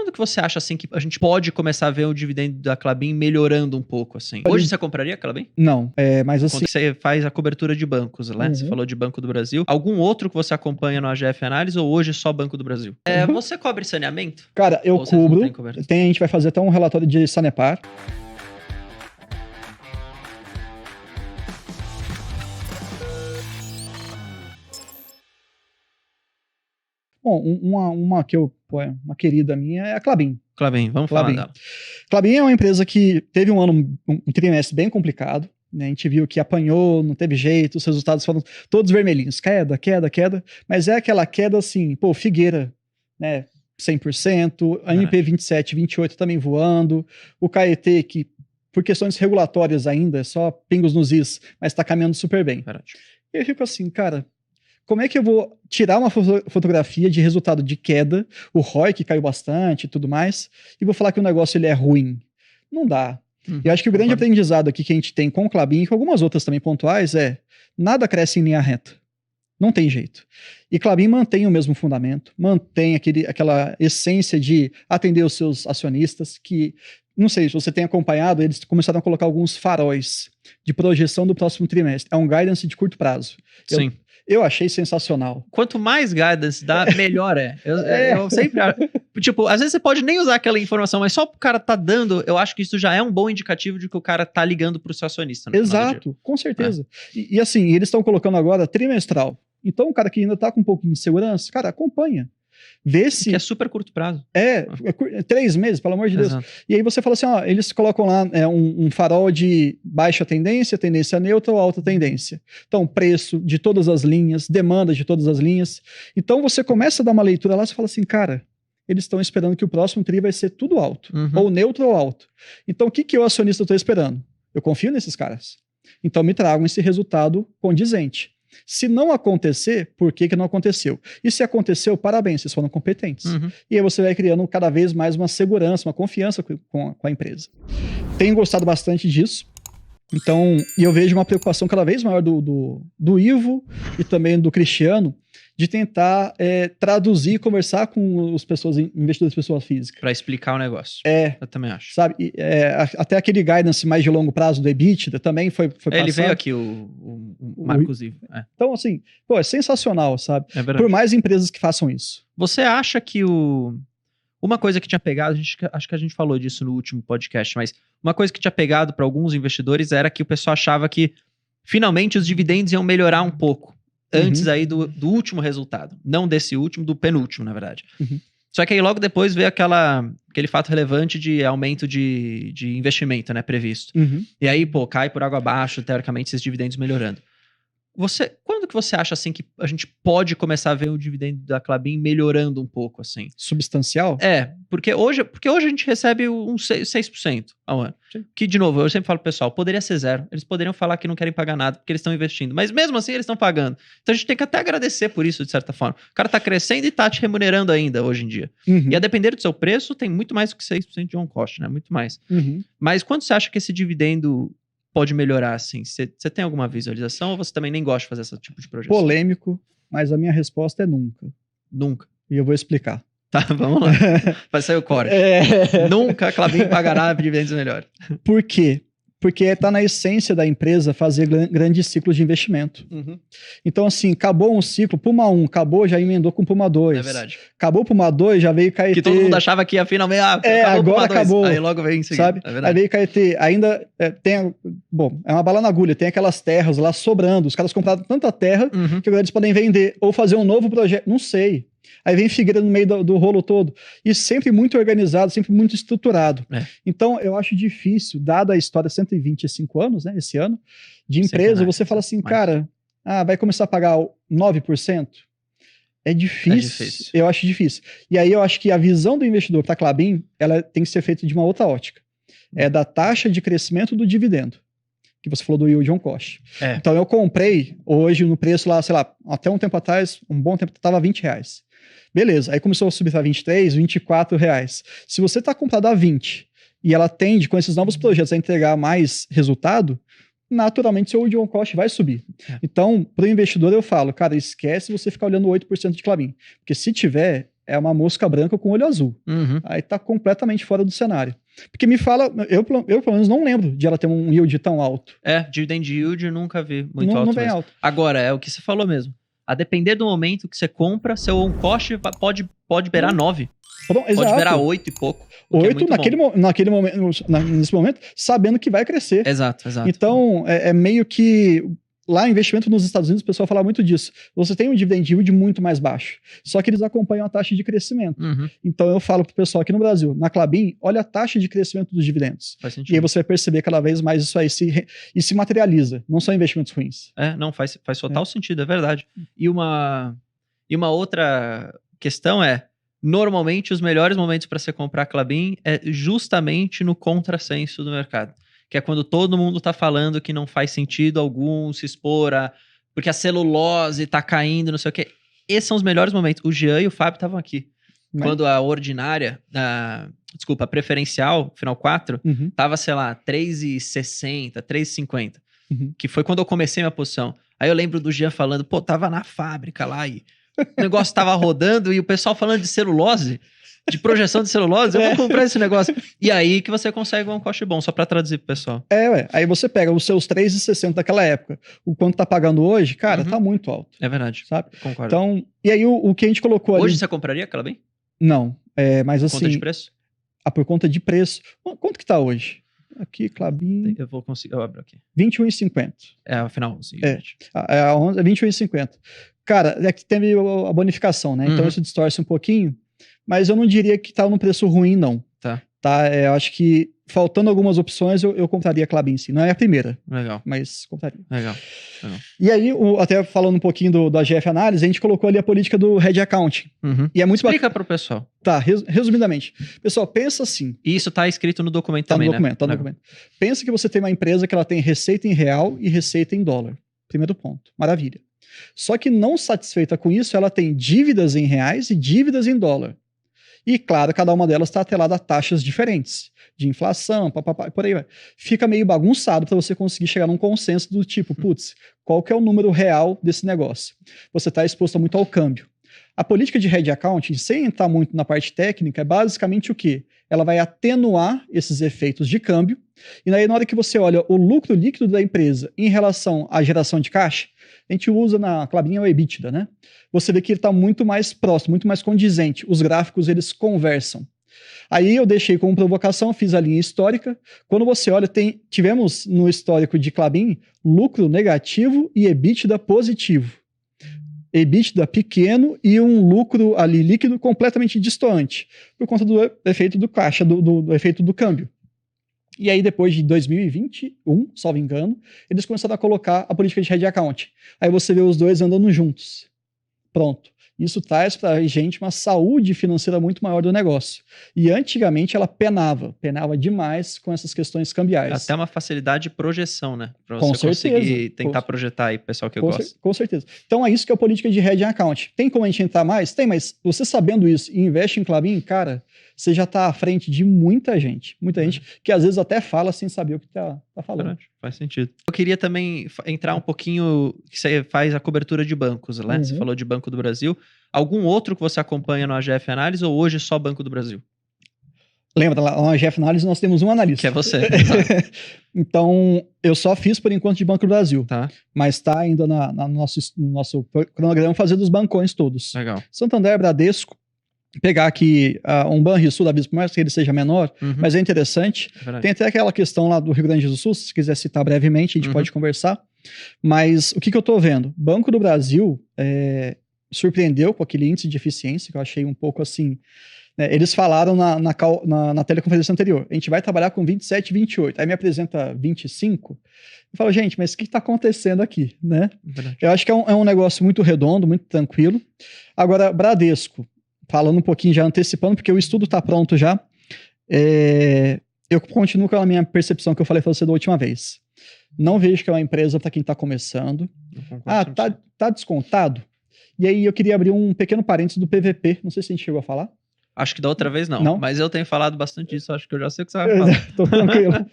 quando que você acha, assim, que a gente pode começar a ver o dividendo da Klabin melhorando um pouco, assim? Hoje você compraria a Klabin? Não, mas assim... Quando você faz a cobertura de bancos, né? Você falou de Banco do Brasil. Algum outro que você acompanha no AGF Análise ou hoje só Banco do Brasil? Você cobre saneamento? Cara, eu cubro. A gente vai fazer até um relatório de Sanepar. Bom, uma querida minha é a Klabin. Klabin, vamos falar dela. Klabin é uma empresa que teve um trimestre bem complicado, né? A gente viu que apanhou, não teve jeito, os resultados foram todos vermelhinhos, queda, mas é aquela queda assim, Figueira, né, 100%, a MP27, 28 também voando, o Caetê que por questões regulatórias ainda, é só pingos nos is, mas tá caminhando super bem. Eu fico assim, cara, como é que eu vou tirar uma fotografia de resultado de queda, o ROI que caiu bastante e tudo mais, e vou falar que o negócio ele é ruim? Não dá. Eu acho que o grande aprendizado aqui que a gente tem com o Klabin e com algumas outras também pontuais é nada cresce em linha reta. Não tem jeito. E Klabin mantém o mesmo fundamento, mantém aquela essência de atender os seus acionistas, que, não sei se você tem acompanhado, eles começaram a colocar alguns faróis de projeção do próximo trimestre. É um guidance de curto prazo. Sim. Eu achei sensacional. Quanto mais guidance dá, melhor é. Eu sempre... Tipo, às vezes você pode nem usar aquela informação, mas só o cara tá dando, eu acho que isso já é um bom indicativo de que o cara tá ligando pro seu acionista. Exato, com certeza. E assim, eles estão colocando agora trimestral. Então o cara que ainda tá com um pouquinho de segurança, cara, acompanha. Vê se... Que é super curto prazo. 3 meses, pelo amor de Deus. E aí você fala assim, eles colocam lá um farol de baixa tendência, tendência neutra ou alta tendência. Então, preço de todas as linhas, demanda de todas as linhas. Então, você começa a dar uma leitura lá, você fala assim, cara, eles estão esperando que o próximo TRI vai ser tudo alto, ou neutro ou alto. Então, o que eu, acionista, estou esperando? Eu confio nesses caras. Então, me tragam esse resultado condizente. Se não acontecer, por que não aconteceu? E se aconteceu, parabéns, vocês foram competentes. E aí você vai criando cada vez mais uma segurança, uma confiança com a empresa. Tenho gostado bastante disso. Então, e eu vejo uma preocupação cada vez maior do Ivo e também do Cristiano de tentar traduzir e conversar com os investidores de pessoa física. Para explicar o negócio. Eu também acho. Sabe, até aquele guidance mais de longo prazo do EBITDA também foi passado. Ele veio aqui, o Marcos Ivo. Então, assim, é sensacional, sabe? Por mais empresas que façam isso. Você acha que uma coisa que tinha pegado, acho que a gente falou disso no último podcast, mas uma coisa que tinha pegado para alguns investidores era que o pessoal achava que finalmente os dividendos iam melhorar um pouco antes aí do último resultado. Não desse último, do penúltimo, na verdade. Só que aí logo depois veio aquele fato relevante de aumento de investimento, né, previsto. E aí, cai por água abaixo, teoricamente, esses dividendos melhorando. Quando que você acha, assim, que a gente pode começar a ver o dividendo da Klabin melhorando um pouco, assim? Substancial? Porque hoje a gente recebe uns 6% ao ano. Sim. Que, de novo, eu sempre falo pro pessoal, poderia ser 0. Eles poderiam falar que não querem pagar nada, porque eles estão investindo. Mas mesmo assim, eles estão pagando. Então a gente tem que até agradecer por isso, de certa forma. O cara tá crescendo e tá te remunerando ainda, hoje em dia. E a depender do seu preço, tem muito mais do que 6% de on cost, né? Muito mais. Mas quando você acha que esse dividendo pode melhorar, assim? Você tem alguma visualização ou você também nem gosta de fazer esse tipo de projeção? Polêmico, mas a minha resposta é nunca. Nunca. E eu vou explicar. Tá, vamos lá. Vai sair o corte. Nunca a Klabin pagará dividendos melhores. Por quê? Porque está na essência da empresa fazer grandes ciclos de investimento. Então, assim, acabou um ciclo, Puma 1, acabou, já emendou com Puma 2. É verdade. Acabou Puma 2, já veio Caetê. Que todo mundo achava que ia finalmente, agora acabou. Aí logo veio em seguida. Sabe? Aí veio Caetê, ainda tem, é uma bala na agulha, tem aquelas terras lá sobrando, os caras compraram tanta terra que agora eles podem vender, ou fazer um novo projeto, não sei. Aí vem Figueira no meio do rolo todo. E sempre muito organizado, sempre muito estruturado. Então, eu acho difícil, dada a história, 125 anos, né, esse ano, de empresa, você fala assim, cara, vai começar a pagar 9%? É difícil. Eu acho difícil. E aí eu acho que a visão do investidor para a Klabin, ela tem que ser feita de uma outra ótica. É da taxa de crescimento do dividendo. Que você falou do yield on cost. Então, eu comprei hoje no preço lá, sei lá, até um tempo atrás, um bom tempo, estava R$20. Beleza, aí começou a subir para 23, 24 reais. Se você está comprado a 20 e ela tende, com esses novos projetos, a entregar mais resultado, naturalmente seu yield on cost vai subir. Então, para o investidor eu falo, cara, esquece você ficar olhando 8% de Klabin. Porque se tiver, é uma mosca branca com olho azul. Uhum. Aí tá completamente fora do cenário. Porque me fala, eu pelo menos não lembro de ela ter um yield tão alto. Dividend yield eu nunca vi muito não, alto não vem mesmo. alto. Agora, é o que você falou mesmo. A depender do momento que você compra, seu on cost pode beirar 9. Pode beirar 8 e pouco. 8 naquele momento, nesse momento, sabendo que vai crescer. Exato. Então, é meio que... Lá, investimento nos Estados Unidos, o pessoal fala muito disso. Você tem um dividend yield muito mais baixo. Só que eles acompanham a taxa de crescimento. Uhum. Então, eu falo pro pessoal aqui no Brasil, na Klabin, olha a taxa de crescimento dos dividendos. Faz sentido. E aí você vai perceber cada vez mais isso aí se materializa. Não são investimentos ruins. Não, faz total sentido, é verdade. E uma outra questão normalmente os melhores momentos para você comprar Klabin é justamente no contrassenso do mercado. Que é quando todo mundo tá falando que não faz sentido algum se expor porque a celulose tá caindo, não sei o quê. Esses são os melhores momentos. O Jean e o Fábio estavam aqui. Quando a ordinária, a preferencial, final 4, tava, sei lá, 3,60, 3,50. Que foi quando eu comecei minha posição. Aí eu lembro do Jean falando, tava na fábrica lá e o negócio tava rodando e o pessoal falando de celulose, de projeção de celulose, eu vou comprar esse negócio. E aí que você consegue um cost bom, só pra traduzir pro pessoal. Aí você pega os seus 3,60 daquela época, o quanto tá pagando hoje, cara, tá muito alto. É verdade. Sabe? Concordo. Então, e aí o que a gente colocou ali... Hoje você compraria aquela bem? Não, mas assim... Conta de preço? Por conta de preço. Quanto que tá hoje? Aqui, Klabin... Eu vou conseguir, eu abro aqui. 21,50. Afinal, sim. É 21,50. Cara, é que teve a bonificação, né? Então isso distorce um pouquinho, mas eu não diria que tá num preço ruim, não. Tá? Eu acho que, faltando algumas opções, eu compraria a Klabin, sim. Não é a primeira. Legal. Mas compraria. Legal. E aí, até falando um pouquinho do AGF Análise, a gente colocou ali a política do Hedge Accounting. E é muito Explica pro pessoal. Tá, resumidamente. Pessoal, pensa assim. E isso tá escrito no documento também, né? Tá no documento. Pensa que você tem uma empresa que ela tem receita em real e receita em dólar. Primeiro ponto. Maravilha. Só que não satisfeita com isso, ela tem dívidas em reais e dívidas em dólar. E, claro, cada uma delas está atrelada a taxas diferentes, de inflação, por aí vai. Fica meio bagunçado para você conseguir chegar num consenso do tipo, putz, qual que é o número real desse negócio? Você está exposto muito ao câmbio. A política de hedge accounting, sem entrar muito na parte técnica, é basicamente o quê? Ela vai atenuar esses efeitos de câmbio, e aí na hora que você olha o lucro líquido da empresa em relação à geração de caixa, a gente usa na Klabin o EBITDA, né? Você vê que ele está muito mais próximo, muito mais condizente. Os gráficos, eles conversam. Aí eu deixei como provocação, fiz a linha histórica. Quando você olha, tivemos no histórico de Klabin lucro negativo e EBITDA positivo. EBITDA pequeno e um lucro ali líquido completamente distante, por conta do efeito do caixa, do efeito do câmbio. E aí, depois de 2021, salvo engano, eles começaram a colocar a política de hedge account. Aí você vê os dois andando juntos. Pronto. Isso traz para a gente uma saúde financeira muito maior do negócio. E antigamente ela penava demais com essas questões cambiais. Até uma facilidade de projeção, né? Para você conseguir tentar projetar aí, pessoal que gosta. Com certeza. Então é isso que é a política de hedge account. Tem como a gente entrar mais? Tem, mas você sabendo isso e investe em Klabin, cara, você já está à frente de muita gente. Muita gente que às vezes até fala sem saber o que tá falando. Faz sentido. Eu queria também entrar um pouquinho, que você faz a cobertura de bancos, né? Você falou de Banco do Brasil. Algum outro que você acompanha no AGF Análise ou hoje só Banco do Brasil? Lembra, lá no AGF Análise nós temos um analista. Que é você. Então, eu só fiz por enquanto de Banco do Brasil. Tá. Mas está ainda no nosso cronograma fazer dos bancões todos. Legal. Santander, Bradesco. Pegar aqui um Banrisul da Visa, por mais que ele seja menor, mas é interessante. Tem até aquela questão lá do Rio Grande do Sul, se quiser citar brevemente, a gente pode conversar. Mas o que eu estou vendo? Banco do Brasil surpreendeu com aquele índice de eficiência, que eu achei um pouco assim... Eles falaram na teleconferência anterior, a gente vai trabalhar com 27, 28. Aí me apresenta 25. Eu falo, gente, mas o que está acontecendo aqui? Né? Eu acho que é um negócio muito redondo, muito tranquilo. Agora, Bradesco, falando um pouquinho já antecipando, porque o estudo está pronto já, eu continuo com a minha percepção que eu falei para você da última vez. Não vejo que é uma empresa para quem está começando. Tá descontado? E aí eu queria abrir um pequeno parênteses do PVP, não sei se a gente chegou a falar. Acho que da outra vez não, mas eu tenho falado bastante disso, acho que eu já sei o que você vai falar. Tô tranquilo.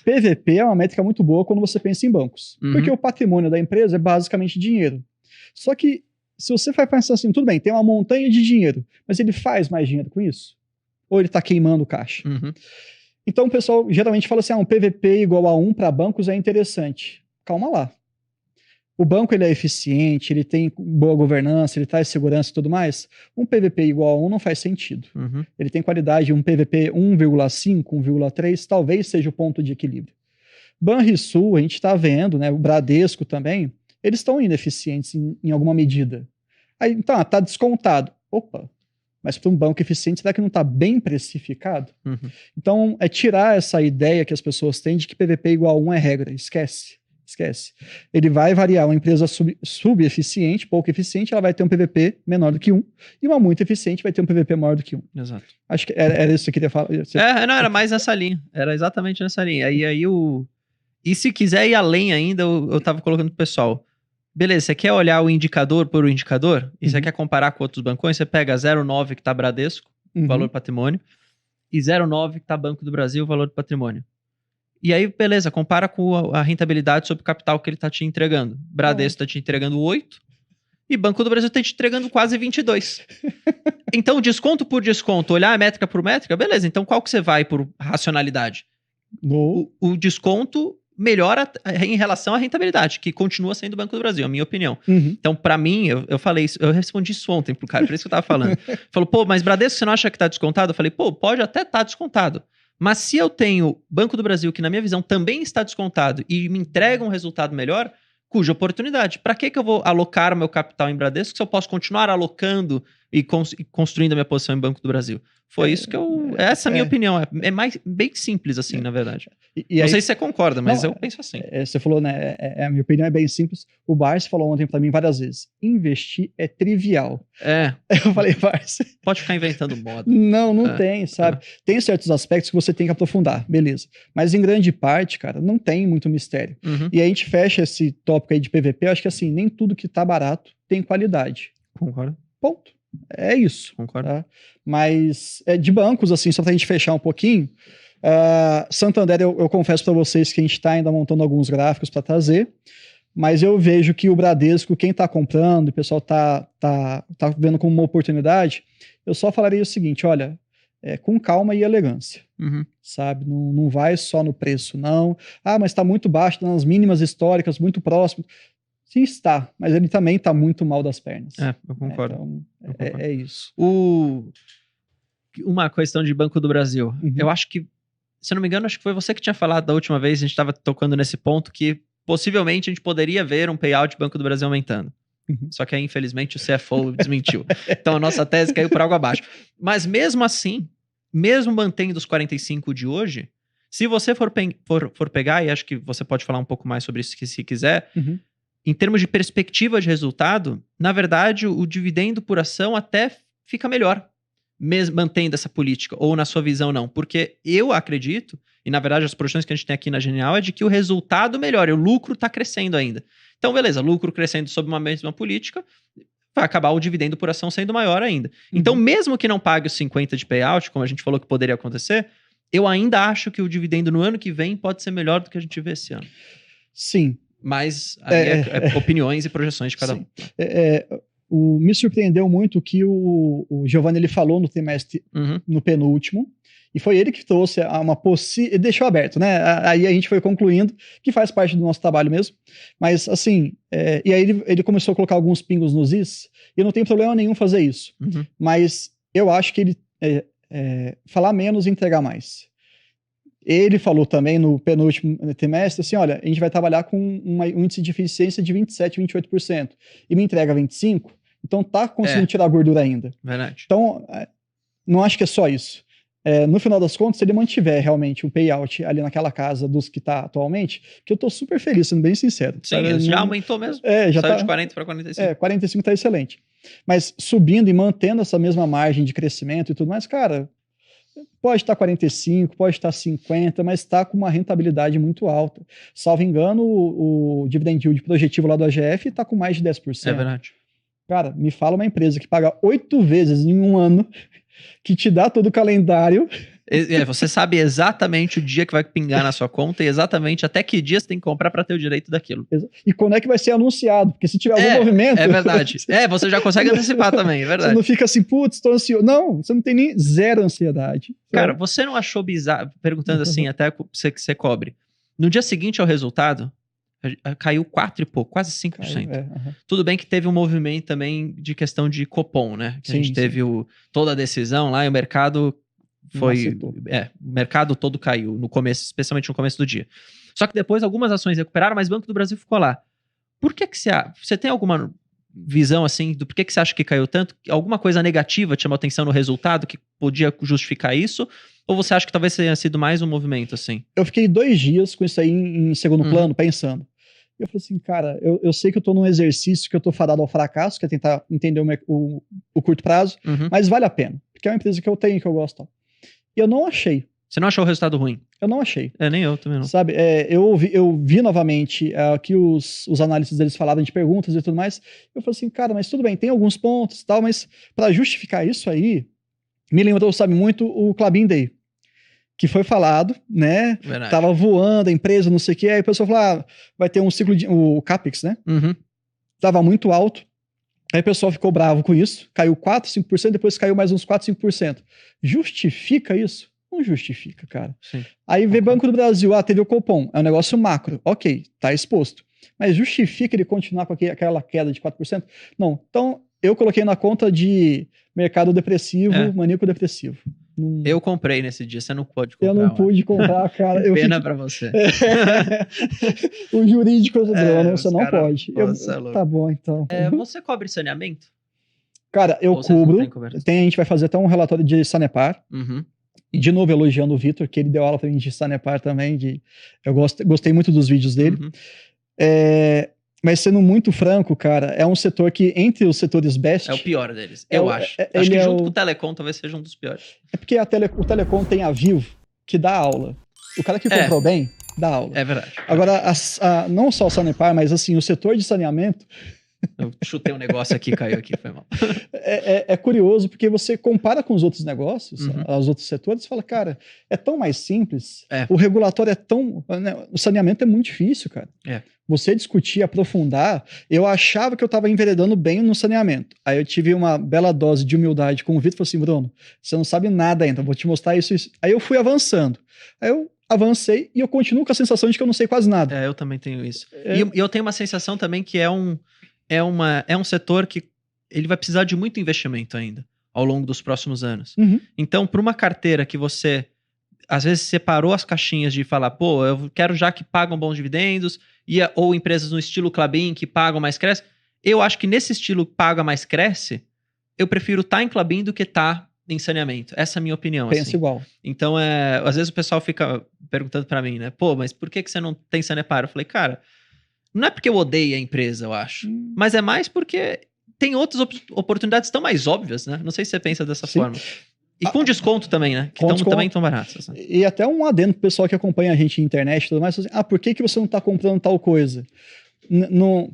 PVP é uma métrica muito boa quando você pensa em bancos, porque o patrimônio da empresa é basicamente dinheiro. Só que se você vai pensar assim, tudo bem, tem uma montanha de dinheiro, mas ele faz mais dinheiro com isso? Ou ele está queimando caixa? Uhum. Então o pessoal geralmente fala assim, um PVP igual a 1 para bancos é interessante. Calma lá. O banco ele é eficiente, ele tem boa governança, ele traz segurança e tudo mais. Um PVP igual a 1 não faz sentido. Uhum. Ele tem qualidade, um PVP 1,5, 1,3, talvez seja o ponto de equilíbrio. Banrisul, a gente está vendo, né, o Bradesco também, eles estão ineficientes em alguma medida. Aí, então, tá descontado. Opa, mas para um banco eficiente, será que não está bem precificado? Uhum. Então, é tirar essa ideia que as pessoas têm de que PVP igual a 1 é regra. Esquece. Ele vai variar. Uma empresa subeficiente, pouco eficiente, ela vai ter um PVP menor do que 1, e uma muito eficiente vai ter um PVP maior do que 1. Exato. Acho que era isso que você queria falar. Não, era mais nessa linha. Era exatamente nessa linha. E se quiser ir além ainda, eu tava colocando pro pessoal. Beleza, você quer olhar o indicador por indicador? E você quer comparar com outros bancões? Você pega 0,9 que tá Bradesco, valor patrimônio, e 0,9 que tá Banco do Brasil, valor do patrimônio. E aí, beleza, compara com a rentabilidade sobre o capital que ele tá te entregando. Bradesco tá te entregando 8 e Banco do Brasil tá te entregando quase 22. Então, desconto por desconto, olhar métrica por métrica, beleza. Então, qual que você vai por racionalidade? O desconto melhora em relação à rentabilidade, que continua sendo o Banco do Brasil, a minha opinião. Então, pra mim, eu falei isso, eu respondi isso ontem pro cara, por isso que eu tava falando. Falou, pô, mas Bradesco, você não acha que tá descontado? Eu falei, pô, pode até estar descontado. Mas se eu tenho Banco do Brasil, que na minha visão também está descontado e me entrega um resultado melhor, cuja oportunidade. Para que eu vou alocar o meu capital em Bradesco se eu posso continuar alocando e construindo a minha posição em Banco do Brasil? Foi isso que essa é a minha opinião. É bem simples assim, na verdade. Não sei se você concorda, mas eu penso assim. Você falou, né? A minha opinião é bem simples. O Barsi falou ontem pra mim várias vezes: investir é trivial. Eu falei, Barsi. Pode ficar inventando moda. Não tem, sabe? Tem certos aspectos que você tem que aprofundar, beleza. Mas em grande parte, cara, não tem muito mistério. E aí a gente fecha esse tópico aí de PVP. Eu acho que assim, nem tudo que tá barato tem qualidade. Concordo. Ponto. É isso. Concordo. Tá? Mas de bancos, assim, só pra gente fechar um pouquinho, Santander, eu confesso para vocês que a gente está ainda montando alguns gráficos para trazer, mas eu vejo que o Bradesco, quem está comprando, o pessoal tá vendo como uma oportunidade, eu só falaria o seguinte, olha, com calma e elegância, sabe? Não vai só no preço, não. Mas está muito baixo, tá nas mínimas históricas, muito próximo. Sim, está, mas ele também está muito mal das pernas. Eu concordo. Então, é isso. Uma questão de Banco do Brasil. Eu acho que, se eu não me engano, acho que foi você que tinha falado da última vez, a gente estava tocando nesse ponto, que possivelmente a gente poderia ver um payout de Banco do Brasil aumentando. Só que aí, infelizmente, o CFO desmentiu. Então a nossa tese caiu por água abaixo. Mas mesmo assim, mesmo mantendo os 45 de hoje, se você for pegar, e acho que você pode falar um pouco mais sobre isso se quiser, em termos de perspectiva de resultado, na verdade, o dividendo por ação até fica melhor, mesmo mantendo essa política, ou na sua visão não. Porque eu acredito, e na verdade as projeções que a gente tem aqui na Genial é de que o resultado melhora, o lucro está crescendo ainda. Então, beleza, lucro crescendo sob uma mesma política, vai acabar o dividendo por ação sendo maior ainda. Então, mesmo que não pague os 50 de payout, como a gente falou que poderia acontecer, eu ainda acho que o dividendo no ano que vem pode ser melhor do que a gente vê esse ano. Sim. Mas opiniões e projeções de cada um. Me surpreendeu muito o que o Giovanni ele falou no trimestre, no penúltimo, e foi ele que trouxe uma possível... deixou aberto, né? Aí a gente foi concluindo, que faz parte do nosso trabalho mesmo. Mas, assim, e aí ele começou a colocar alguns pingos nos is, e não tem problema nenhum fazer isso. Mas eu acho que ele falar menos e entregar mais. Ele falou também no penúltimo trimestre, assim, olha, a gente vai trabalhar com um índice de eficiência de 27%, 28%, e me entrega 25%, então tá conseguindo tirar gordura ainda. Verdade. Então, não acho que é só isso. No final das contas, se ele mantiver realmente o payout ali naquela casa dos que tá atualmente, que eu tô super feliz, sendo bem sincero. Sim, ele já aumentou mesmo. Já saiu tá de 40 para 45. 45 tá excelente. Mas subindo e mantendo essa mesma margem de crescimento e tudo mais, cara... Pode estar 45, pode estar 50, mas está com uma rentabilidade muito alta. Salvo engano, o dividend yield projetivo lá do AGF está com mais de 10%. É verdade. Cara, me fala uma empresa que paga 8 vezes em um ano, que te dá todo o calendário. Você sabe exatamente o dia que vai pingar na sua conta e exatamente até que dia você tem que comprar para ter o direito daquilo. E quando é que vai ser anunciado? Porque se tiver algum movimento... É verdade. Você já consegue antecipar também, é verdade. Você não fica assim, putz, tô ansioso. Não, você não tem nem zero ansiedade. Cara, você não achou bizarro, perguntando assim, até que você cobre. No dia seguinte ao resultado, caiu 4 e pouco, quase 5%. Tudo bem que teve um movimento também de questão de Copom, né? Que a gente teve toda a decisão lá e o mercado foi... o mercado todo caiu, no começo, especialmente no começo do dia. Só que depois algumas ações recuperaram, mas o Banco do Brasil ficou lá. Por que você tem alguma visão assim do porquê que você acha que caiu tanto? Alguma coisa negativa te chamou atenção no resultado que podia justificar isso? Ou você acha que talvez tenha sido mais um movimento assim? Eu fiquei 2 dias com isso aí em segundo plano, pensando. Eu falei assim, cara, eu sei que eu tô num exercício que eu tô fadado ao fracasso, que é tentar entender o curto prazo, mas vale a pena, porque é uma empresa que eu tenho, que eu gosto. E eu não achei. Você não achou o resultado ruim? Eu não achei. Nem eu também não. Sabe, eu vi novamente que os análises deles falaram de perguntas e tudo mais. Eu falei assim, cara, mas tudo bem, tem alguns pontos e tal, mas para justificar isso aí, me lembrou, sabe, muito o Klabin Day, que foi falado, né? Verdade. Tava voando a empresa, não sei o que, aí o pessoal falou, vai ter um ciclo o CAPEX, né? Tava muito alto. Aí o pessoal ficou bravo com isso, caiu 4, 5%, depois caiu mais uns 4, 5%. Justifica isso? Não justifica, cara. Sim. Aí vê Banco do Brasil, teve o Copom, é um negócio macro, ok, tá exposto. Mas justifica ele continuar com aquela queda de 4%? Não. Então, eu coloquei na conta de mercado depressivo, maníaco depressivo. Eu comprei nesse dia, você não pode comprar. Eu não pude comprar, cara. Pena pra você. O jurídico, você não pode. Tá bom, então. Você cobre saneamento? Cara, eu cubro. A gente vai fazer até um relatório de Sanepar. E de novo elogiando o Vitor, que ele deu aula pra mim de Sanepar também. Eu gostei muito dos vídeos dele. Mas sendo muito franco, cara, é um setor que, entre os setores best... É o pior deles, eu acho. Acho que junto com o Telecom talvez seja um dos piores. É porque o Telecom tem a Vivo, que dá aula. O cara que comprou bem, dá aula. É verdade. Agora, não só o Sanepar, mas assim, o setor de saneamento... Eu chutei um negócio aqui, caiu aqui, foi mal. É curioso, porque você compara com os outros negócios, os outros setores, e fala, cara, é tão mais simples, o regulatório é tão... Né, o saneamento é muito difícil, cara. Você discutir, aprofundar, eu achava que eu estava enveredando bem no saneamento. Aí eu tive uma bela dose de humildade com o Vitor e falei assim, Bruno, você não sabe nada ainda, vou te mostrar isso. Aí eu fui avançando. Aí eu avancei e eu continuo com a sensação de que eu não sei quase nada. Eu também tenho isso. E eu tenho uma sensação também que é um setor que ele vai precisar de muito investimento ainda ao longo dos próximos anos. Então, para uma carteira que você, às vezes, separou as caixinhas de falar, pô, eu quero já que pagam bons dividendos, ou empresas no estilo Klabin que pagam mais cresce, eu acho que nesse estilo paga mais cresce, eu prefiro estar em Klabin do que estar em saneamento. Essa é a minha opinião. Pensa igual. Então, às vezes o pessoal fica perguntando para mim, né? Pô, mas por que você não tem Sanepar? Eu falei, cara... Não é porque eu odeio a empresa, eu acho. Mas é mais porque tem outras oportunidades tão mais óbvias, né? Não sei se você pensa dessa forma. E com desconto também, né? Que também estão baratos. Assim. E até um adendo pro pessoal que acompanha a gente na internet e tudo mais. Assim, por que você não tá comprando tal coisa?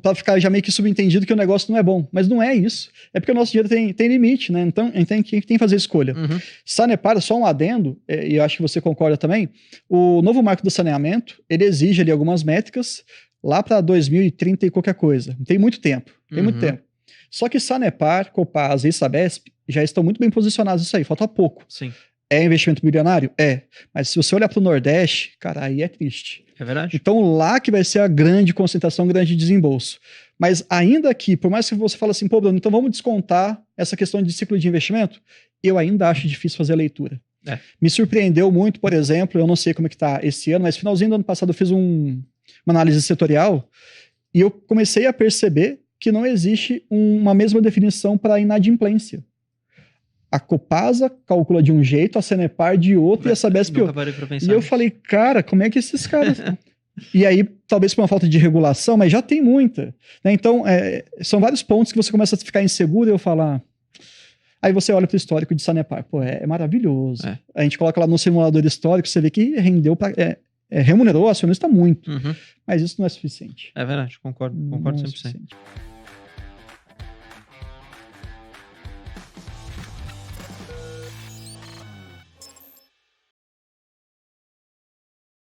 Pra ficar já meio que subentendido que o negócio não é bom. Mas não é isso. É porque o nosso dinheiro tem limite, né? Então, a gente tem que fazer escolha. Sanepar, só um adendo, e eu acho que você concorda também, o novo marco do saneamento, ele exige ali algumas métricas lá para 2030 e qualquer coisa. Tem muito tempo. Muito tempo. Só que Sanepar, Copasa e Sabesp já estão muito bem posicionados nisso aí. Falta pouco. Sim. É investimento bilionário? É. Mas se você olhar para o Nordeste, cara, aí é triste. É verdade. Então lá que vai ser a grande concentração, grande desembolso. Mas ainda que, por mais que você fale assim, pô, Bruno, então vamos descontar essa questão de ciclo de investimento, eu ainda acho difícil fazer a leitura. Me surpreendeu muito, por exemplo, eu não sei como é que tá esse ano, mas finalzinho do ano passado eu fiz uma análise setorial e eu comecei a perceber que não existe uma mesma definição para inadimplência. A Copasa calcula de um jeito, a Sanepar de outro e a Sabesp de outro. E eu falei, cara, como é que esses caras... E aí, talvez por uma falta de regulação, mas já tem muita. Né? Então, são vários pontos que você começa a ficar inseguro e eu falar... Aí você olha para o histórico de Sanepar, pô, é maravilhoso. A gente coloca lá no simulador histórico, você vê que rendeu remunerou o acionista muito. Mas isso não é suficiente. É verdade, concordo 100%. É suficiente.